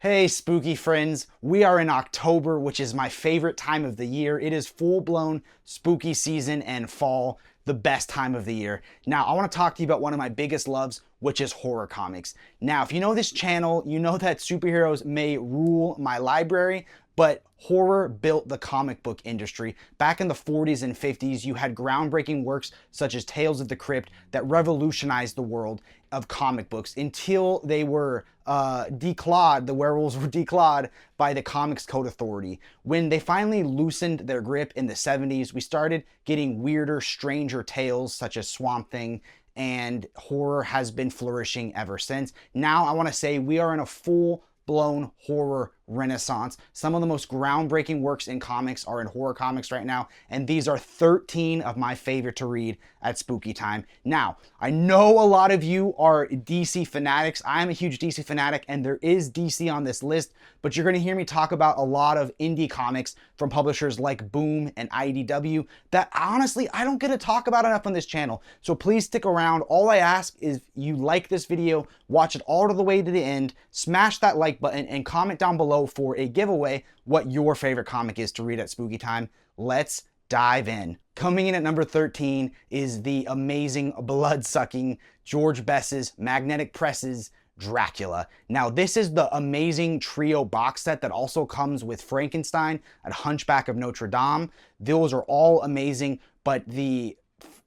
Hey, spooky friends. We are in October, which is my favorite time of the year. It is full-blown spooky season and fall, the best time of the year. Now, I want to talk to you about one of my biggest loves, which is horror comics. Now, if you know this channel, you know that superheroes may rule my library, but horror built the comic book industry. Back in the 40s and 50s, you had groundbreaking works such as Tales of the Crypt that revolutionized the world of comic books until they were declawed, the werewolves were declawed by the Comics Code Authority. When they finally loosened their grip in the 70s, we started getting weirder, stranger tales such as Swamp Thing, and horror has been flourishing ever since. Now I want to say we are in a full-blown horror renaissance. Some of the most groundbreaking works in comics are in horror comics right now, and these are 13 of my favorite to read at spooky time. Now, I know a lot of you are DC fanatics. I'm a huge DC fanatic, and there is DC on this list, but you're going to hear me talk about a lot of indie comics from publishers like Boom and IDW that honestly I don't get to talk about enough on this channel. So please stick around. All I ask is you like this video, watch it all the way to the end, smash that like button, and comment down below for a giveaway what your favorite comic is to read at spooky time. Let's dive in. Coming in at number 13 is the amazing, blood-sucking George Bess's Magnetic Press's Dracula. Now, this is the amazing trio box set that also comes with Frankenstein and Hunchback of Notre Dame. Those are all amazing, but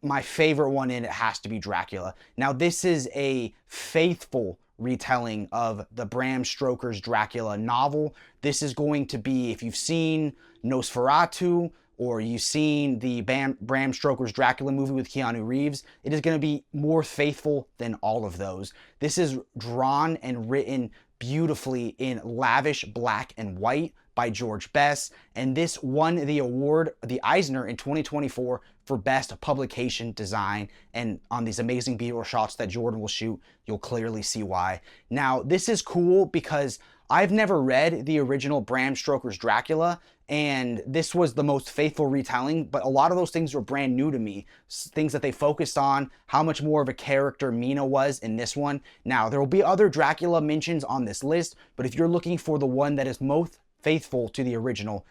my favorite one in it has to be Dracula. Now, this is a faithful retelling of the Bram Stoker's Dracula novel. This is going to be, if you've seen Nosferatu or you've seen the Bram Stoker's Dracula movie with Keanu Reeves, it is going to be more faithful than all of those. This is drawn and written beautifully in lavish black and white by George Bess, and this won the award, the Eisner, in 2024 for Best Publication Design. And on these amazing B-roll shots that Jordan will shoot, you'll clearly see why. Now, this is cool because I've never read the original Bram Stoker's Dracula, and this was the most faithful retelling, but a lot of those things were brand new to me. Things that they focused on, how much more of a character Mina was in this one. Now, there will be other Dracula mentions on this list, but if you're looking for the one that is most faithful to the original,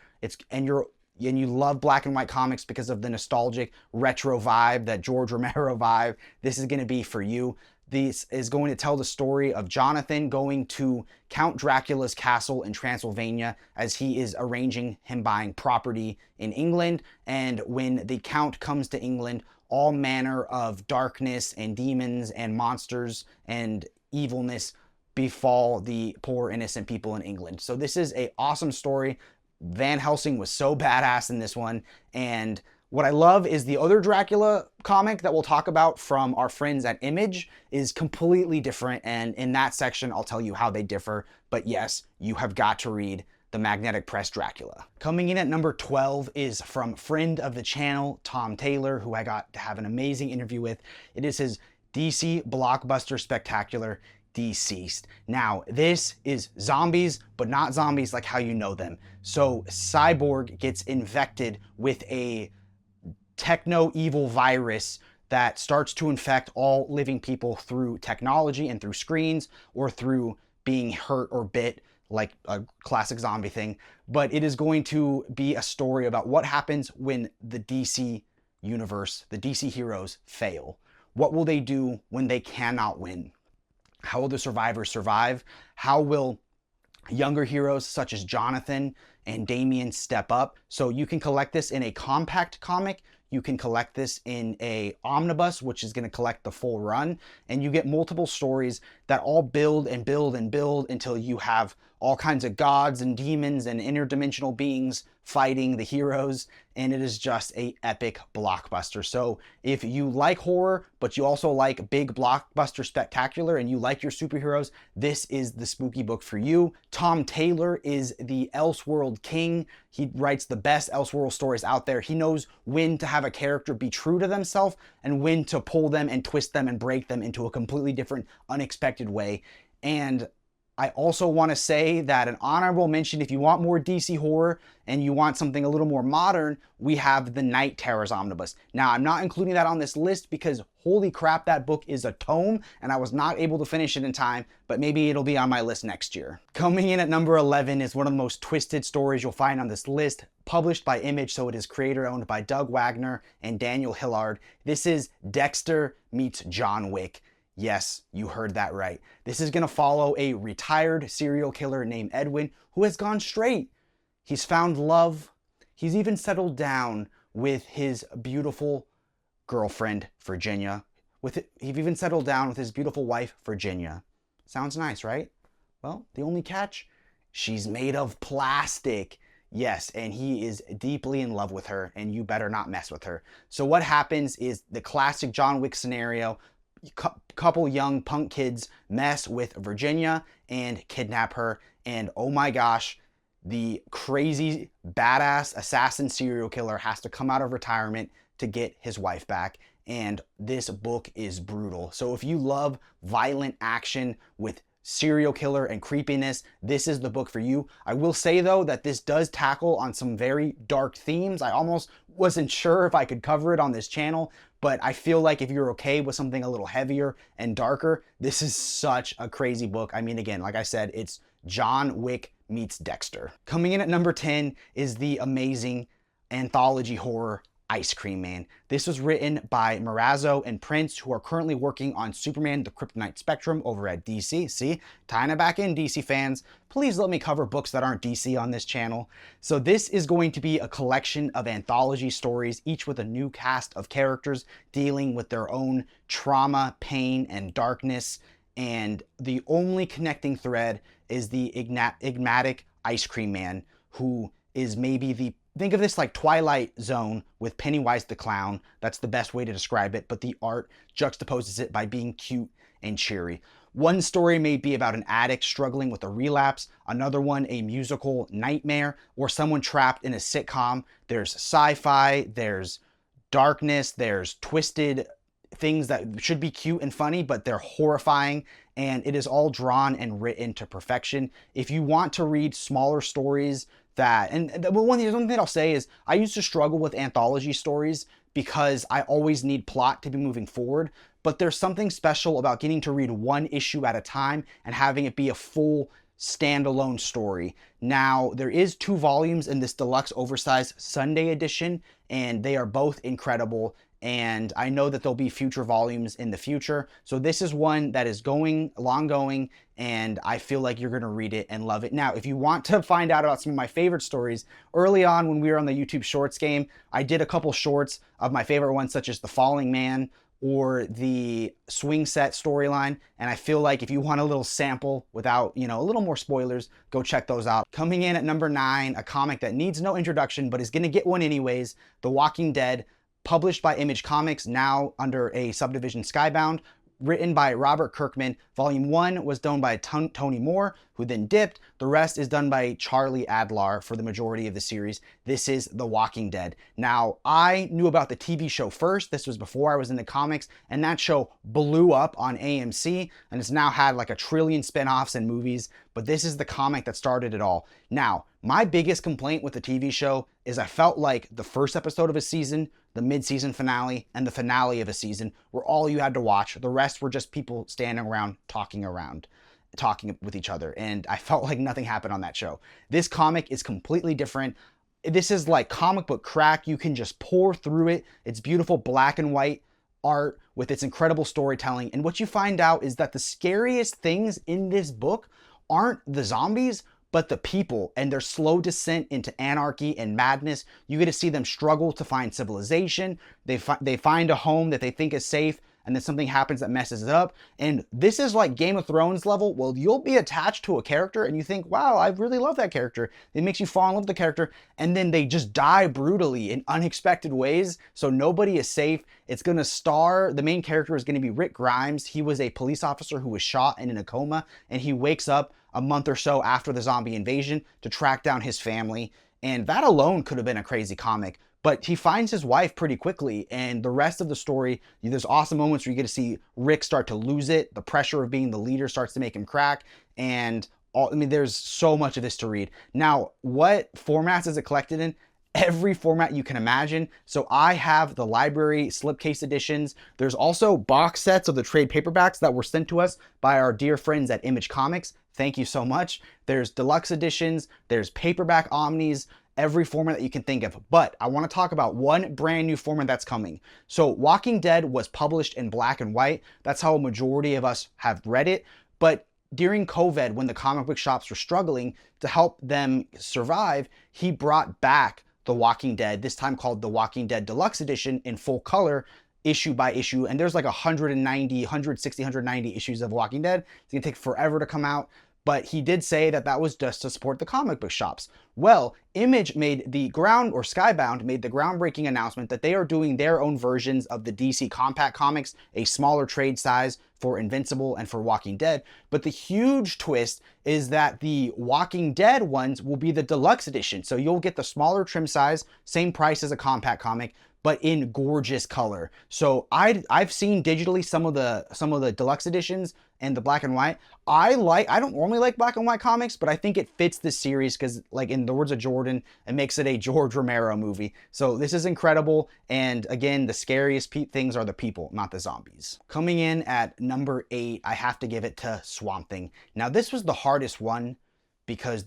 and you love black and white comics because of the nostalgic retro vibe, that George Romero vibe, this is going to be for you. This is going to tell the story of Jonathan going to Count Dracula's castle in Transylvania as he is arranging him buying property in England. And when the Count comes to England, all manner of darkness and demons and monsters and evilness befall the poor innocent people in England. So this is an awesome story. Van Helsing was so badass in this one, and what I love is the other Dracula comic that we'll talk about from our friends at Image is completely different, and in that section I'll tell you how they differ. But yes, you have got to read the Magnetic Press Dracula. Coming in at number 12 is from friend of the channel, Tom Taylor, who I got to have an amazing interview with. It is his DC blockbuster spectacular, DCeased. Now, this is zombies, but not zombies like how you know them. So Cyborg gets infected with a techno-evil virus that starts to infect all living people through technology and through screens or through being hurt or bit, like a classic zombie thing. But it is going to be a story about what happens when the DC universe, the DC heroes, fail. What will they do when they cannot win? How will the survivors survive? How will younger heroes such as Jonathan and Damian step up? So you can collect this in a compact comic. You can collect this in a omnibus, which is going to collect the full run. And you get multiple stories that all build and build and build until you have all kinds of gods and demons and interdimensional beings fighting the heroes, and it is just a epic blockbuster. So if you like horror, but you also like big blockbuster spectacular, and you like your superheroes, this is the spooky book for you. Tom Taylor is the Elseworld king. He writes the best Elseworld stories out there. He knows when to have a character be true to themselves and when to pull them and twist them and break them into a completely different, unexpected way. And I also want to say that an honorable mention, if you want more DC horror and you want something a little more modern, we have the Night Terrors Omnibus. Now, I'm not including that on this list because holy crap, that book is a tome and I was not able to finish it in time, but maybe it'll be on my list next year. Coming in at number 11 is one of the most twisted stories you'll find on this list, published by Image, so it is creator owned by Doug Wagner and Daniel Hillyard. This is Dexter meets John Wick. Yes, you heard that right. This is going to follow a retired serial killer named Edwin who has gone straight. He's found love. He's even settled down with his beautiful girlfriend, Virginia. He's even settled down with his beautiful wife, Virginia. Sounds nice, right? Well, the only catch, she's made of plastic. Yes, and he is deeply in love with her, and you better not mess with her. So what happens is the classic John Wick scenario. Couple young punk kids mess with Virginia and kidnap her, and oh my gosh, the crazy badass assassin serial killer has to come out of retirement to get his wife back, and this book is brutal. So if you love violent action with serial killer and creepiness, this is the book for you. I will say though that this does tackle on some very dark themes. I almost wasn't sure if I could cover it on this channel, but I feel like if you're okay with something a little heavier and darker, this is such a crazy book. I mean, again, like I said, it's John Wick meets Dexter. Coming in at number 10 is the amazing anthology horror Ice Cream Man. This was written by Morazzo and Prince, who are currently working on Superman, the Kryptonite Spectrum over at DC. See, tying it back in, DC fans. Please let me cover books that aren't DC on this channel. So this is going to be a collection of anthology stories, each with a new cast of characters dealing with their own trauma, pain, and darkness. And the only connecting thread is the enigmatic Ice Cream Man, who is maybe the think of this like Twilight Zone with Pennywise the Clown. That's the best way to describe it, but the art juxtaposes it by being cute and cheery. One story may be about an addict struggling with a relapse, another one a musical nightmare, or someone trapped in a sitcom. There's sci-fi, there's darkness, there's twisted things that should be cute and funny, but they're horrifying, and it is all drawn and written to perfection. If you want to read smaller stories one thing that I'll say is I used to struggle with anthology stories because I always need plot to be moving forward, but there's something special about getting to read one issue at a time and having it be a full standalone story. Now, there is 2 volumes in this deluxe oversized Sunday edition, and they are both incredible. And I know that there'll be future volumes in the future. So this is one that is long going, and I feel like you're going to read it and love it. Now, if you want to find out about some of my favorite stories, early on when we were on the YouTube Shorts game, I did a couple shorts of my favorite ones, such as The Falling Man or the Swing Set storyline. And I feel like if you want a little sample without, a little more spoilers, go check those out. Coming in at number 9, a comic that needs no introduction, but is going to get one anyways, The Walking Dead. Published by Image Comics, now under a subdivision Skybound, written by Robert Kirkman. Volume 1 was done by Tony Moore, who then dipped. The rest is done by Charlie Adlar for the majority of the series. This is The Walking Dead. Now, I knew about the TV show first. This was before I was into comics, and that show blew up on AMC, and it's now had like a trillion spinoffs and movies, but this is the comic that started it all. Now, my biggest complaint with the TV show is I felt like the first episode of a season, the mid-season finale, and the finale of a season were all you had to watch. The rest were just people standing around, talking with each other, and I felt like nothing happened on that show. This comic is completely different. This is like comic book crack. You can just pour through it. It's beautiful black and white art with its incredible storytelling, and what you find out is that the scariest things in this book aren't the zombies, but the people and their slow descent into anarchy and madness. You get to see them struggle to find civilization. They find a home that they think is safe, and then something happens that messes it up. And this is like Game of Thrones level. Well, you'll be attached to a character and you think, wow, I really love that character. It makes you fall in love with the character, and then they just die brutally in unexpected ways. So nobody is safe. It's gonna star, the main character is gonna be Rick Grimes. He was a police officer who was shot and in a coma, and he wakes up a month or so after the zombie invasion to track down his family. And that alone could have been a crazy comic. But he finds his wife pretty quickly, and the rest of the story, there's awesome moments where you get to see Rick start to lose it. The pressure of being the leader starts to make him crack, and there's so much of this to read. Now, what formats is it collected in? Every format you can imagine. So I have the library slipcase editions. There's also box sets of the trade paperbacks that were sent to us by our dear friends at Image Comics. Thank you so much. There's deluxe editions, there's paperback omnis, every format that you can think of. But I want to talk about one brand new format that's coming. So Walking Dead was published in black and white. That's how a majority of us have read it. But during COVID, when the comic book shops were struggling, to help them survive, he brought back The Walking Dead, this time called The Walking Dead Deluxe Edition, in full color, issue by issue. And there's like 190, 160, 190 issues of Walking Dead. It's gonna take forever to come out. But he did say that that was just to support the comic book shops. Well, Image made the Skybound made the groundbreaking announcement that they are doing their own versions of the DC Compact Comics, a smaller trade size for Invincible and for Walking Dead. But the huge twist is that the Walking Dead ones will be the deluxe edition. So you'll get the smaller trim size, same price as a compact comic, but in gorgeous color. So I've seen digitally some of the deluxe editions and the black and white. I don't normally like black and white comics, but I think it fits this series because, like in the words of Jordan, it makes it a George Romero movie. So this is incredible. And again, the scariest things are the people, not the zombies. Coming in at number 8, I have to give it to Swamp Thing. Now this was the hardest one because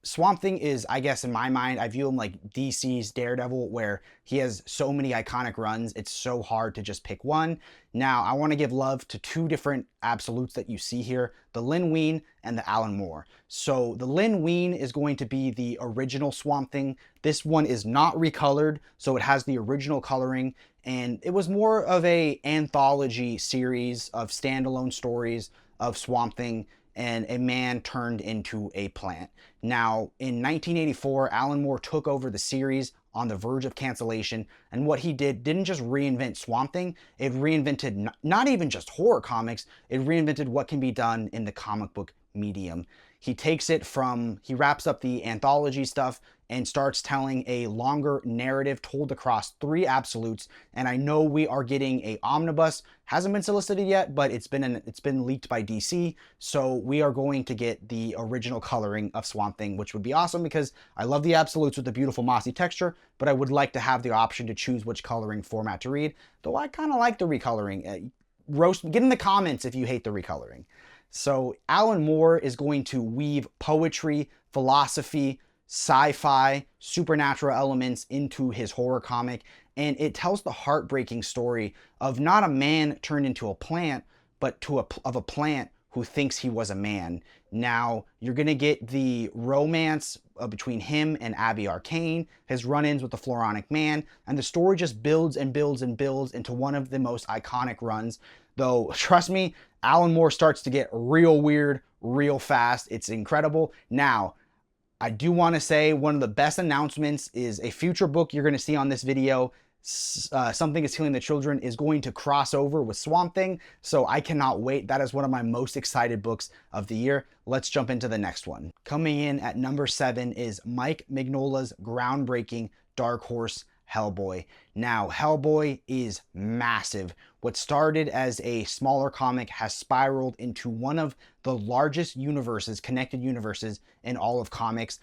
Swamp Thing is, I guess in my mind, I view him like DC's Daredevil, where he has so many iconic runs, it's so hard to just pick one. Now, I want to give love to 2 different absolutes that you see here, the Len Wein and the Alan Moore. So the Len Wein is going to be the original Swamp Thing. This one is not recolored, so it has the original coloring, and it was more of a anthology series of standalone stories of Swamp Thing and a man turned into a plant. Now, in 1984, Alan Moore took over the series on the verge of cancellation, and what he didn't just reinvent Swamp Thing, it reinvented not even just horror comics, it reinvented what can be done in the comic book medium. He wraps up the anthology stuff and starts telling a longer narrative told across 3 absolutes. And I know we are getting a omnibus, hasn't been solicited yet, but it's been leaked by DC. So we are going to get the original coloring of Swamp Thing, which would be awesome because I love the absolutes with the beautiful mossy texture, but I would like to have the option to choose which coloring format to read, though I kind of like the recoloring. Get in the comments if you hate the recoloring. So Alan Moore is going to weave poetry, philosophy, sci-fi, supernatural elements into his horror comic, and it tells the heartbreaking story of not a man turned into a plant, but of a plant who thinks he was a man. Now, you're going to get the romance between him and Abby Arcane, his run-ins with the Floronic Man, and the story just builds and builds and builds into one of the most iconic runs. Though, trust me, Alan Moore starts to get real weird, real fast. It's incredible. Now, I do want to say one of the best announcements is a future book you're going to see on this video. Something is Healing the Children is going to cross over with Swamp Thing, so I cannot wait. That is one of my most excited books of the year. Let's jump into the next one. Coming in at number 7 is Mike Mignola's groundbreaking Dark Horse Hellboy. Now, Hellboy is massive. What started as a smaller comic has spiraled into one of the largest universes, connected universes in all of comics.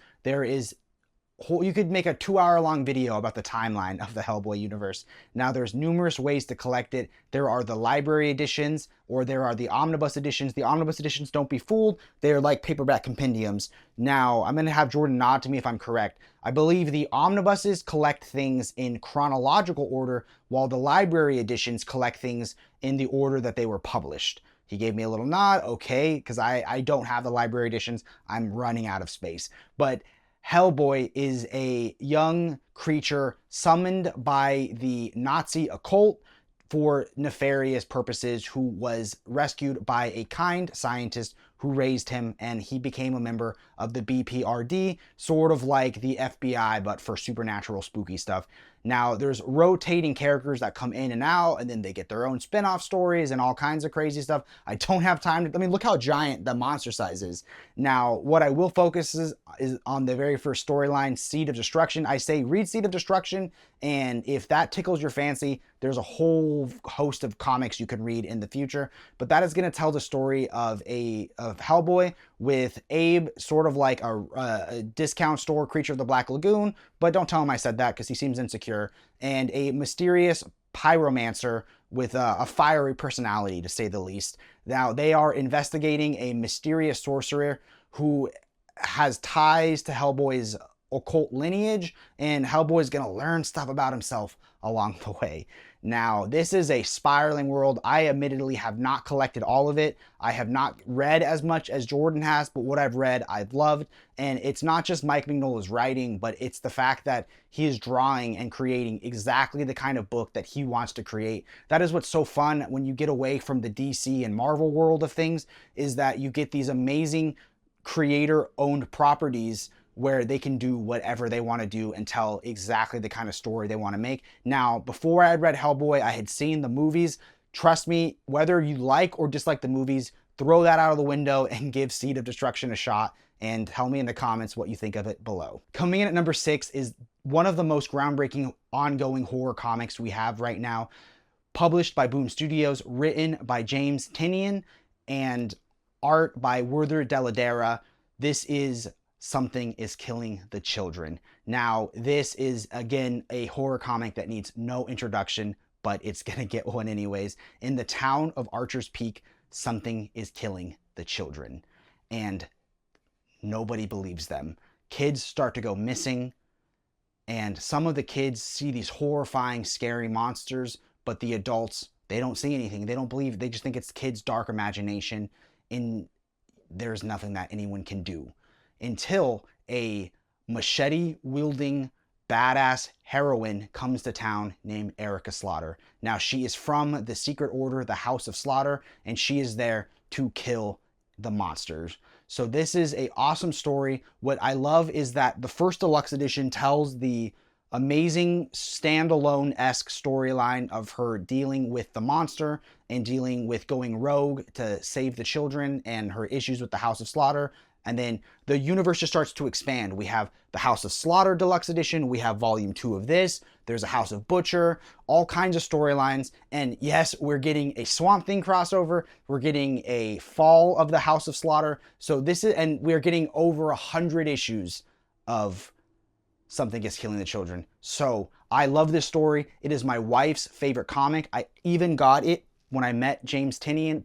You could make a 2-hour-long video about the timeline of the Hellboy universe. Now, there's numerous ways to collect it. There are the library editions, or there are the omnibus editions. The omnibus editions, don't be fooled, they're like paperback compendiums. Now, I'm going to have Jordan nod to me if I'm correct. I believe the omnibuses collect things in chronological order, while the library editions collect things in the order that they were published. He gave me a little nod, okay, because I don't have the library editions. I'm running out of space. But Hellboy is a young creature summoned by the Nazi occult for nefarious purposes, who was rescued by a kind scientist who raised him, and he became a member of the BPRD, sort of like the FBI, but for supernatural spooky stuff. Now, there's rotating characters that come in and out, and then they get their own spin-off stories and all kinds of crazy stuff. I don't have time to, I mean, look how giant the monster size is. Now, what I will focus is on the very first storyline, Seed of Destruction. I say read Seed of Destruction, and if that tickles your fancy, there's a whole host of comics you can read in the future. But that is going to tell the story of Hellboy, with Abe sort of like a discount store creature of the Black Lagoon, but don't tell him I said that because he seems insecure, and a mysterious pyromancer with a fiery personality, to say the least. Now, they are investigating a mysterious sorcerer who has ties to Hellboy's occult lineage, and Hellboy's gonna learn stuff about himself along the way. Now, this is a spiraling world. I admittedly have not collected all of it. I have not read as much as Jordan has, but what I've read, I've loved. And it's not just Mike Mignola's writing, but it's the fact that he is drawing and creating exactly the kind of book that he wants to create. That is what's so fun when you get away from the DC and Marvel world of things, is that you get these amazing creator-owned properties where they can do whatever they want to do and tell exactly the kind of story they want to make. Now, before I had read Hellboy, I had seen the movies. Trust me, whether you like or dislike the movies, throw that out of the window and give Seed of Destruction a shot, and tell me in the comments what you think of it below. Coming in at number 6 is one of the most groundbreaking ongoing horror comics we have right now, published by Boom Studios, written by James Tynion, and art by Werther Dell'Edera. This is Something is Killing the Children. Now, this is, again, a horror comic that needs no introduction, but it's gonna get one anyways. In the town of Archer's Peak, something is killing the children, and nobody believes them. Kids start to go missing, and some of the kids see these horrifying, scary monsters, but the adults, they don't see anything. They don't believe, they just think it's kids' dark imagination, and there's nothing that anyone can do. Until a machete-wielding, badass heroine comes to town named Erica Slaughter. Now, she is from the secret order, the House of Slaughter, and she is there to kill the monsters. So this is an awesome story. What I love is that the first deluxe edition tells the amazing standalone-esque storyline of her dealing with the monster and dealing with going rogue to save the children and her issues with the House of Slaughter. And then the universe just starts to expand. We have the House of Slaughter Deluxe Edition. We have Volume 2 of this. There's a House of Butcher. All kinds of storylines. And yes, we're getting a Swamp Thing crossover. We're getting a Fall of the House of Slaughter. So this is, and we're getting over 100 issues of Something is Killing the Children. So I love this story. It is my wife's favorite comic. I even got it when I met James Tynion,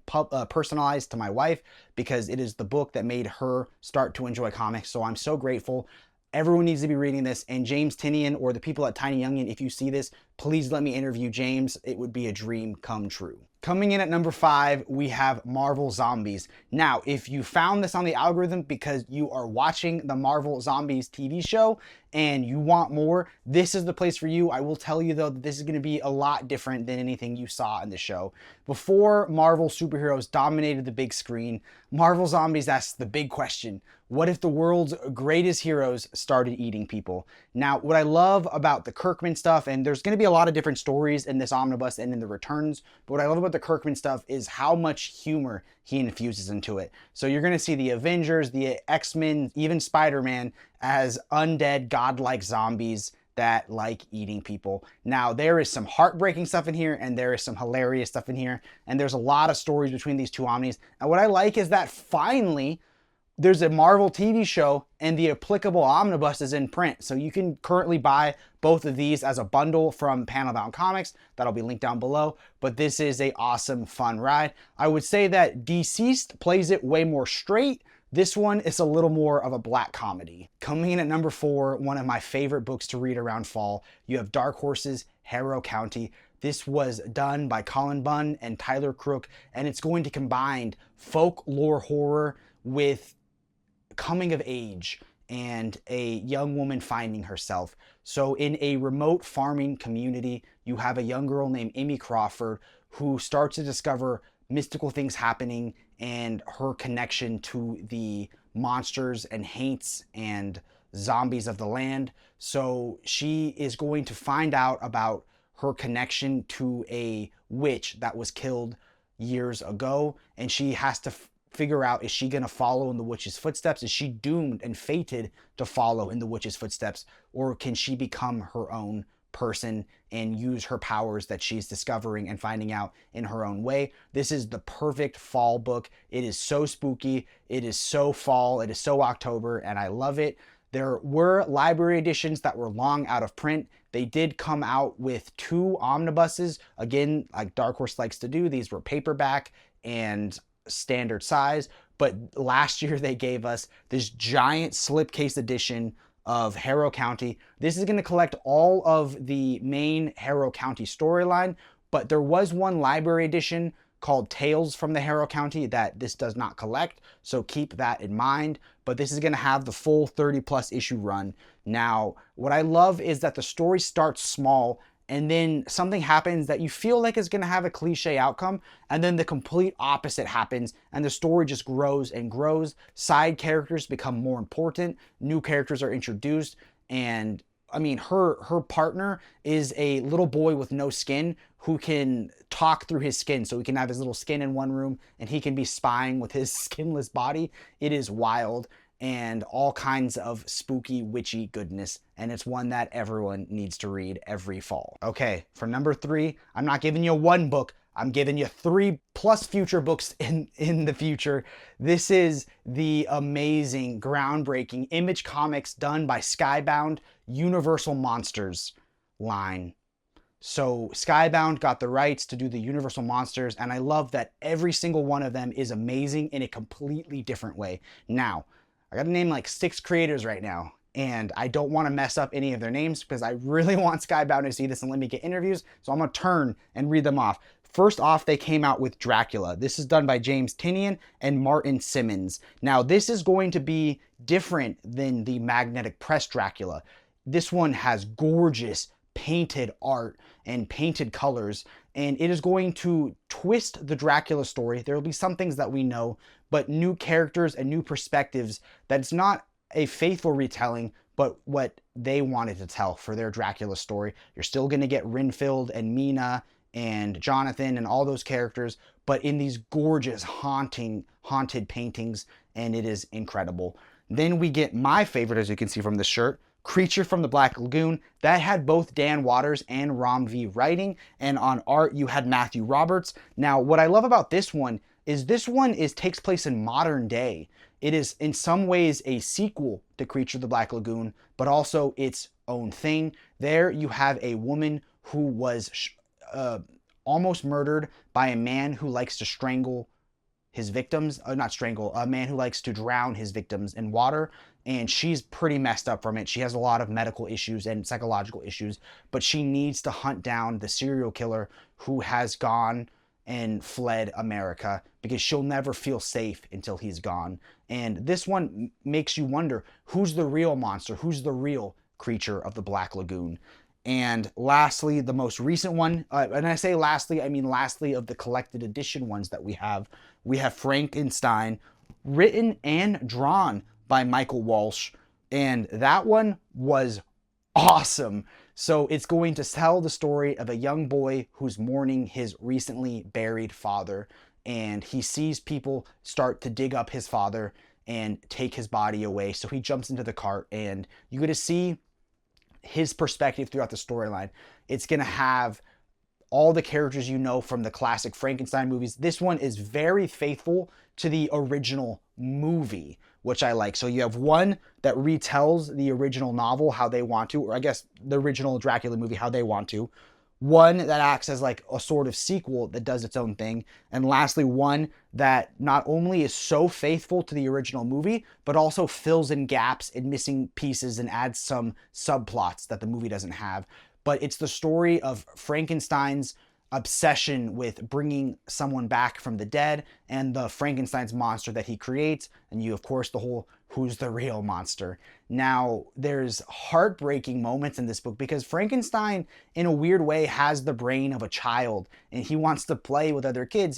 personalized to my wife, because it is the book that made her start to enjoy comics. So I'm so grateful. Everyone needs to be reading this. And James Tynion, or the people at Tiny Youngin, if you see this, please let me interview James. It would be a dream come true. Coming in at number 5, we have Marvel Zombies. Now, if you found this on the algorithm because you are watching the Marvel Zombies TV show and you want more, this is the place for you. I will tell you, though, that this is going to be a lot different than anything you saw in the show. Before Marvel superheroes dominated the big screen, Marvel Zombies asks the big question: what if the world's greatest heroes started eating people? Now, what I love about the Kirkman stuff, and there's going to be a lot of different stories in this omnibus and in the returns, but what I love about the Kirkman stuff is how much humor he infuses into it. So you're going to see the Avengers, the X-Men, even Spider-Man as undead, godlike zombies that like eating people. Now, there is some heartbreaking stuff in here, and there is some hilarious stuff in here, and there's a lot of stories between these two omnis. And what I like is that finally there's a Marvel TV show and the applicable omnibus is in print. So you can currently buy both of these as a bundle from Panel Bound Comics. That'll be linked down below. But this is a awesome, fun ride. I would say that DCeased plays it way more straight. This one is a little more of a black comedy. Coming in at number 4, one of my favorite books to read around fall, you have Dark Horse's Harrow County. This was done by Cullen, Bunn, and Tyler Crook, and it's going to combine folklore horror with coming of age and a young woman finding herself. So in a remote farming community, you have a young girl named Amy Crawford who starts to discover mystical things happening and her connection to the monsters and haints and zombies of the land. So she is going to find out about her connection to a witch that was killed years ago, and she has to figure out, is she going to follow in the witch's footsteps? Is she doomed and fated to follow in the witch's footsteps, or can she become her own person and use her powers that she's discovering and finding out in her own way? This is the perfect fall book. It is so spooky, it is so fall, it is so October, and I love it. There were library editions that were long out of print. They did come out with 2 omnibuses. Again, like Dark Horse likes to do, these were paperback and standard size. But last year they gave us this giant slipcase edition of Harrow County. This is going to collect all of the main Harrow County storyline, but there was one library edition called Tales from the Harrow County that this does not collect, so keep that in mind. But this is going to have the full 30+ issue run. Now, what I love is that the story starts small, and then something happens that you feel like is going to have a cliche outcome, and then the complete opposite happens, and the story just grows and grows. Side characters become more important, new characters are introduced, and I mean, her partner is a little boy with no skin who can talk through his skin. So he can have his little skin in one room and he can be spying with his skinless body. It is wild and all kinds of spooky, witchy goodness. And it's one that everyone needs to read every fall. Okay, for number 3, I'm not giving you one book. I'm giving you 3+ future books in the future. This is the amazing, groundbreaking Image Comics done by Skybound Universal Monsters line. So Skybound got the rights to do the Universal Monsters, and I love that every single one of them is amazing in a completely different way. Now, I gotta name like 6 creators right now, and I don't want to mess up any of their names because I really want Skybound to see this and let me get interviews, so I'm gonna turn and read them off. First off, they came out with Dracula. This is done by James Tynion and Martin Simmons. Now, this is going to be different than the magnetic press Dracula. This one has gorgeous painted art and painted colors, and it is going to twist the Dracula story. There will be some things that we know, but new characters and new perspectives. That's not a faithful retelling, but what they wanted to tell for their Dracula story. You're still going to get Renfield and Mina and Jonathan and all those characters, but in these gorgeous haunted paintings, and it is incredible. Then we get my favorite, as you can see from this shirt, Creature from the Black Lagoon. That had both Dan Waters and Ram V writing, and on art you had Matthew Roberts. Now, what I love about this one is takes place in modern day. It is in some ways a sequel to Creature of the Black Lagoon, but also its own thing. There you have a woman who was almost murdered by a man who likes to strangle his victims, not strangle, a man who likes to drown his victims in water, and she's pretty messed up from it. She has a lot of medical issues and psychological issues, but she needs to hunt down the serial killer who has gone and fled America because she'll never feel safe until he's gone. And this one makes you wonder, who's the real monster? Who's the real Creature of the Black Lagoon? And lastly, the most recent one, and I say lastly, I mean lastly of the collected edition ones that we have Frankenstein, written and drawn by Michael Walsh, and that one was awesome. So it's going to tell the story of a young boy who's mourning his recently buried father, and he sees people start to dig up his father and take his body away. So he jumps into the cart, and you get to see his perspective throughout the storyline. It's going to have all the characters you know from the classic Frankenstein movies. This one is very faithful to the original movie, which I like. So you have one that retells the original novel how they want to, or I guess the original Dracula movie how they want to. One that acts as like a sort of sequel that does its own thing. And lastly, one that not only is so faithful to the original movie, but also fills in gaps and missing pieces and adds some subplots that the movie doesn't have. But it's the story of Frankenstein's obsession with bringing someone back from the dead and the Frankenstein's monster that he creates. And you, of course, the whole who's the real monster. Now, there's heartbreaking moments in this book because Frankenstein, in a weird way, has the brain of a child and he wants to play with other kids.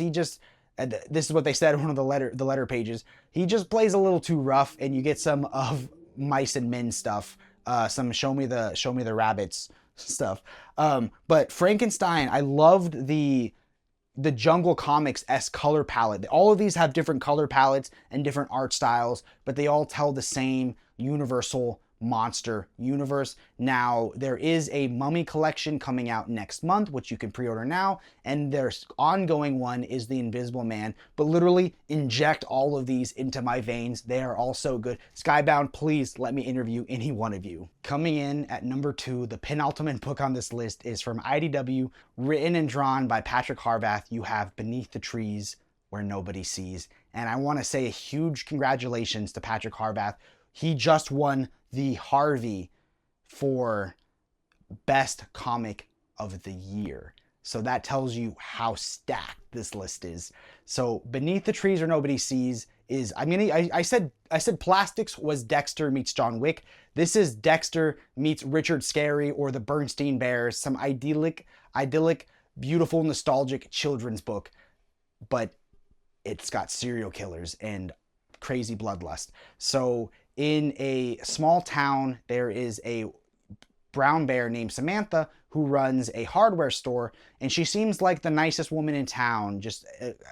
and this is what they said in one of the letter pages. He just plays a little too rough, and you get some of Mice and Men stuff, some show me the rabbits stuff. But Frankenstein, I loved the Jungle Comics-esque color palette. All of these have different color palettes and different art styles, but they all tell the same universal monster universe. Now, there is a Mummy collection coming out next month, which you can pre-order now, and their ongoing one is The Invisible Man. But literally inject all of these into my veins. They are all so good. Skybound, please let me interview any one of you. Coming in at number 2, the penultimate book on this list is from IDW, written and drawn by Patrick Horvath. You have Beneath the Trees Where Nobody Sees. And I want to say a huge congratulations to Patrick Horvath. He just won the Harvey for Best Comic of the Year. So that tells you how stacked this list is. So Beneath the Trees Where Nobody Sees is, I said Plastics was Dexter meets John Wick. This is Dexter meets Richard Scarry or the Bernstein Bears, some idyllic, beautiful, nostalgic children's book, but it's got serial killers and crazy bloodlust. So in a small town, there is a brown bear named Samantha who runs a hardware store, and she seems like the nicest woman in town, just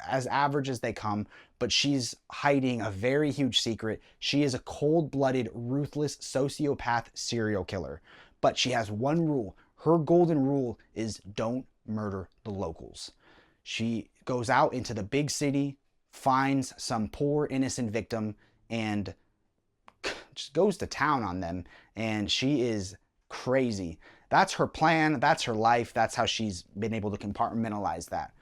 as average as they come, but she's hiding a very huge secret. She is a cold-blooded, ruthless sociopath serial killer, but she has one rule. Her golden rule is don't murder the locals. She goes out into the big city, finds some poor innocent victim, and just goes to town on them, and she is crazy. That's her plan, that's her life, that's how she's been able to compartmentalize that.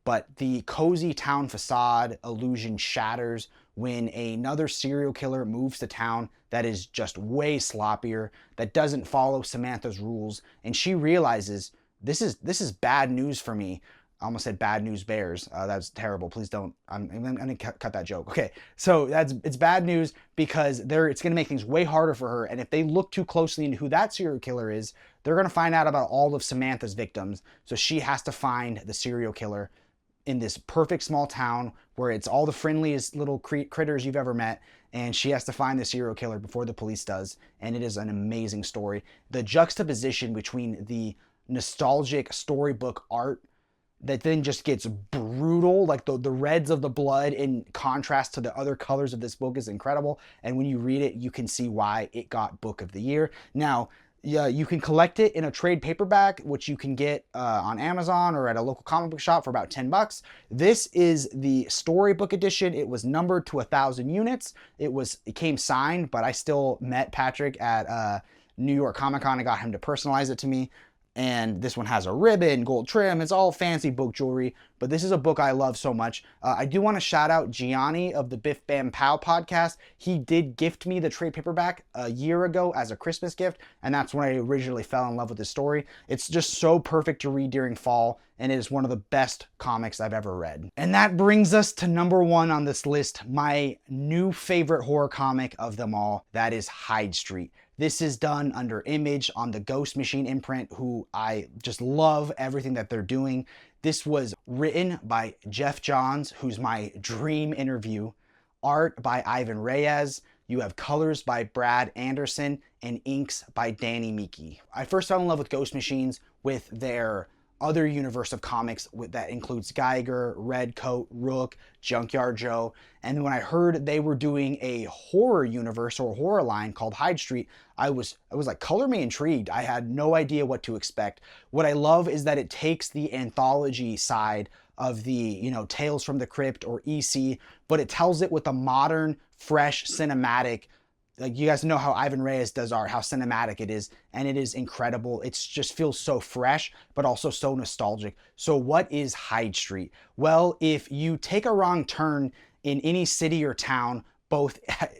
But the cozy town facade illusion shatters when another serial killer moves to town that is just way sloppier, that doesn't follow Samantha's rules, and she realizes this is bad news for me. I almost said Bad News Bears. That's terrible. Please don't. I'm going to cut that joke. Okay, so it's bad news because it's going to make things way harder for her. And if they look too closely into who that serial killer is, they're going to find out about all of Samantha's victims. So she has to find the serial killer in this perfect small town where it's all the friendliest little critters you've ever met. And she has to find the serial killer before the police does. And it is an amazing story. The juxtaposition between the nostalgic storybook art that then just gets brutal, like the reds of the blood in contrast to the other colors of this book is incredible. And when you read it, you can see why it got Book of the Year. Now, yeah, you can collect it in a trade paperback, which you can get on Amazon or at a local comic book shop for about $10. This is the storybook edition. It was numbered to 1,000 units. It came signed, but I still met Patrick at New York Comic Con. I got him to personalize it to me. And this one has a ribbon, gold trim. It's all fancy book jewelry, but this is a book I love so much. I do want to shout out Gianni of the Biff Bam Pow podcast. He did gift me the trade paperback a year ago as a Christmas gift, and that's when I originally fell in love with this story. It's just so perfect to read during fall, and it is one of the best comics I've ever read. And that brings us to number 1 on this list, my new favorite horror comic of them all. That is Hyde Street. This is done under Image on the Ghost Machine imprint, who I just love everything that they're doing. This was written by Geoff Johns, who's my dream interview. Art by Ivan Reis. You have colors by Brad Anderson and inks by Danny Miki. I first fell in love with Ghost Machines with their other universe of comics that includes Geiger, Redcoat, Rook, Junkyard Joe. And when I heard they were doing a horror universe or horror line called Hyde Street, I was like, color me intrigued. I had no idea what to expect. What I love is that it takes the anthology side of the, Tales from the Crypt or EC, but it tells it with a modern, fresh, cinematic. Like, you guys know how Ivan Reis does art, how cinematic it is, and it is incredible. It just feels so fresh, but also so nostalgic. So what is Hyde Street? Well, if you take a wrong turn in any city or town, both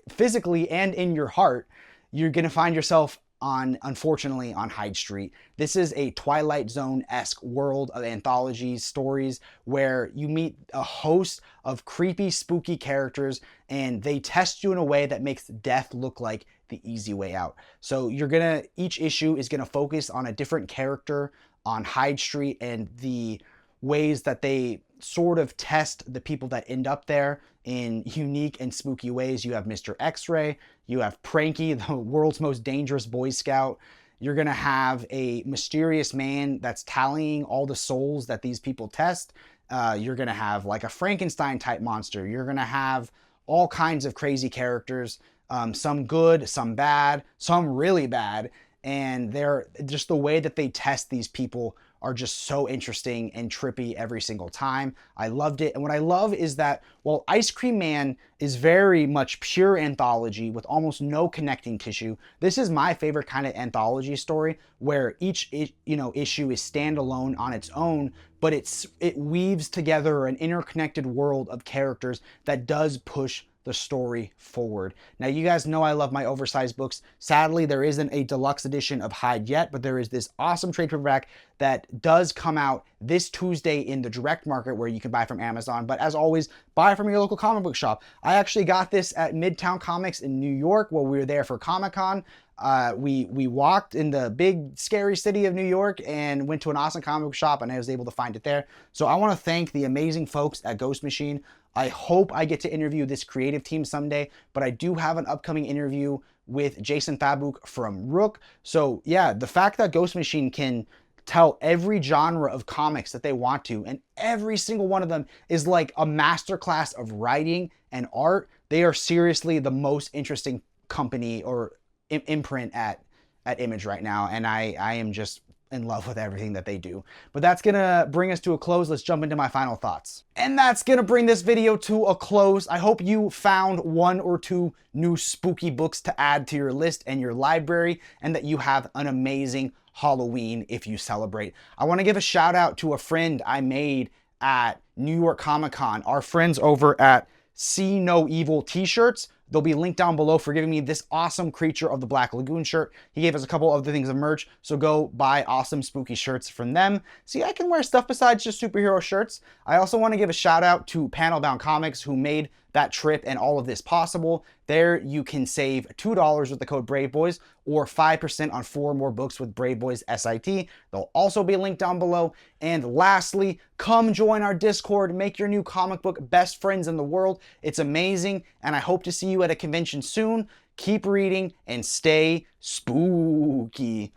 physically and in your heart, you're going to find yourself unfortunately on Hyde Street. This is a Twilight Zone-esque world of anthologies, stories where you meet a host of creepy, spooky characters, and they test you in a way that makes death look like the easy way out. So each issue is gonna focus on a different character on Hyde Street and the ways that they sort of test the people that end up there in unique and spooky ways. You have Mr. X-Ray, you have Pranky, the world's most dangerous Boy Scout. You're going to have a mysterious man that's tallying all the souls that these people test. You're going to have like a Frankenstein type monster. You're going to have all kinds of crazy characters, some good, some bad, some really bad. And they're just the way that they test these people are just so interesting and trippy every single time. I loved it. And what I love is that while Ice Cream Man is very much pure anthology with almost no connecting tissue, this is my favorite kind of anthology story where each issue is standalone on its own, but it weaves together an interconnected world of characters that does push the story forward. Now, you guys know I love my oversized books. Sadly, there isn't a deluxe edition of Hyde yet, but there is this awesome trade paperback that does come out this Tuesday in the direct market where you can buy from Amazon. But as always, buy from your local comic book shop. I actually got this at Midtown Comics in New York while we were there for Comic-Con. We walked in the big scary city of New York and went to an awesome comic book shop, and I was able to find it there. So I want to thank the amazing folks at Ghost Machine. I hope I get to interview this creative team someday, but I do have an upcoming interview with Jason Fabuk from Rook. So yeah, the fact that Ghost Machine can tell every genre of comics that they want to, and every single one of them is like a masterclass of writing and art. They are seriously the most interesting company or imprint at Image right now, and I am just in love with everything that they do. But that's gonna bring us to a close. Let's jump into my final thoughts. And that's gonna bring this video to a close. I hope you found 1 or 2 new spooky books to add to your list and your library, and that you have an amazing Halloween if you celebrate. I want to give a shout out to a friend I made at New York Comic Con. Our friends over at See No Evil t-shirts. They'll be linked down below for giving me this awesome Creature of the Black Lagoon shirt. He gave us a couple other things of merch, so go buy awesome spooky shirts from them. See, I can wear stuff besides just superhero shirts. I also want to give a shout out to Panel Bound Comics, who made that trip and all of this possible. There you can save $2 with the code BRAVEBOYS or 5% on 4 more books with Brave Boys SIT. They'll also be linked down below. And lastly, come join our Discord. Make your new comic book best friends in the world. It's amazing, and I hope to see you at a convention soon. Keep reading and stay spooky.